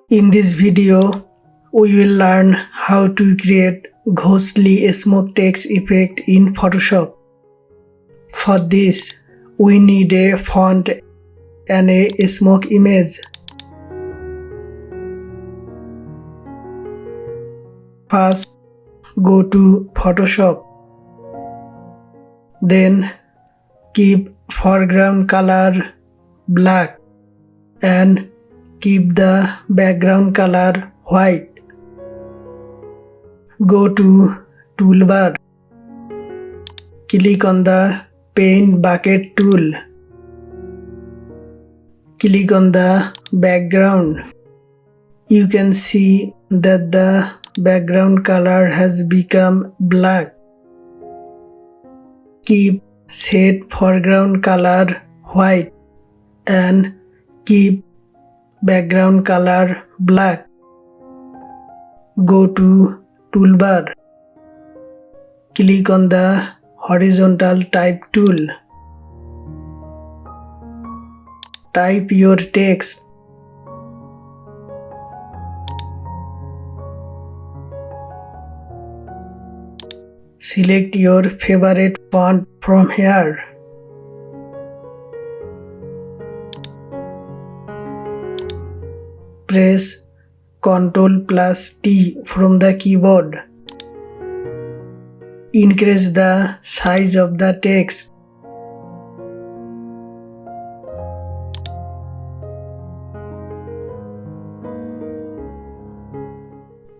In this video, we will learn how to create ghostly smoke text effect in Photoshop. For this, we need a font and a smoke image. First, go to Photoshop. Then keep foreground color black and keep the background color white. Go to Toolbar. Click on the Paint Bucket tool. Click on the background. You can see that the background color has become black. Keep Set foreground color white and keep background color black. Go to Toolbar. Click on the Horizontal Type tool. Type your text. Select your favorite font from here. Press Ctrl+T from the keyboard. Increase the size of the text.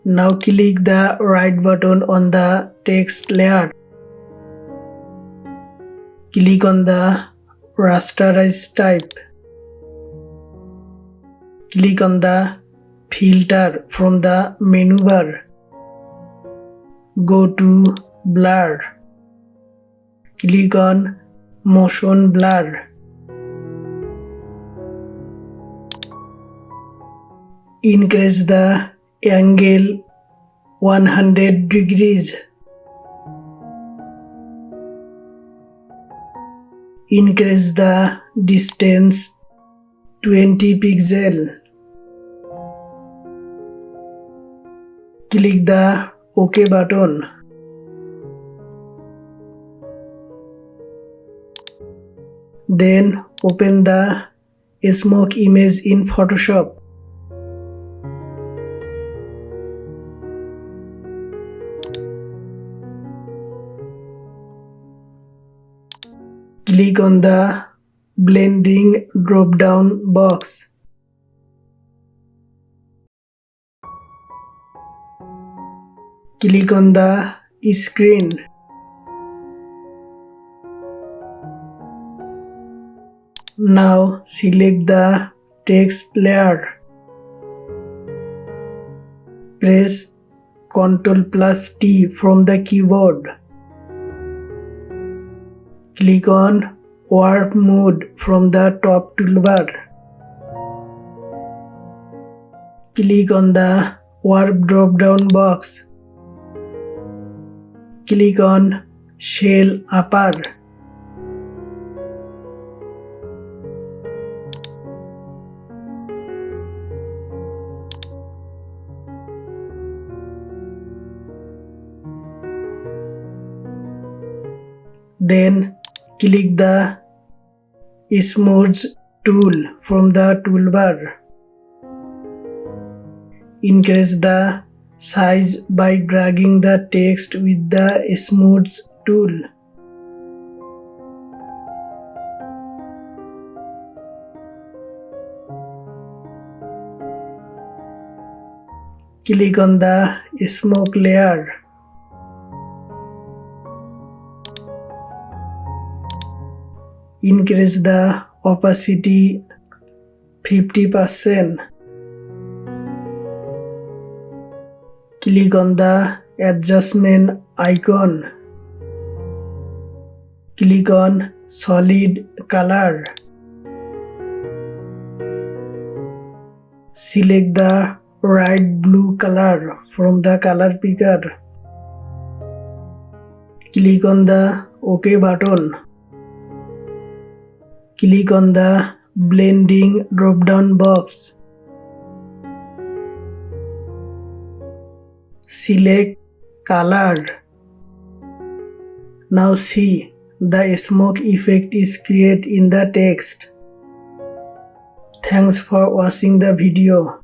Now click the right button on the text layer. Click on the Rasterize type. Click on the Filter from the menu bar. Go to Blur. Click on Motion Blur. Increase the angle 100 degrees. Increase the distance 20 pixels. Click the OK button. Then open the smoke image in Photoshop. Click on the Blending drop-down box. Click on the screen. Now select the text layer. Press Ctrl+T from the keyboard. Click on Warp Mode from the top toolbar. Click on the Warp drop-down box. Click on Shell Upper. Then click the Smudge tool from the toolbar. Increase the size by dragging the text with the Smudge tool. Click on the smoke layer. Increase the opacity 50%. Click on the adjustment icon. Click on solid color. Select the right blue color from the color picker. Click on the OK button. Click on the Blending drop-down box. Select color. Now see, the smoke effect is created in the text. Thanks for watching the video.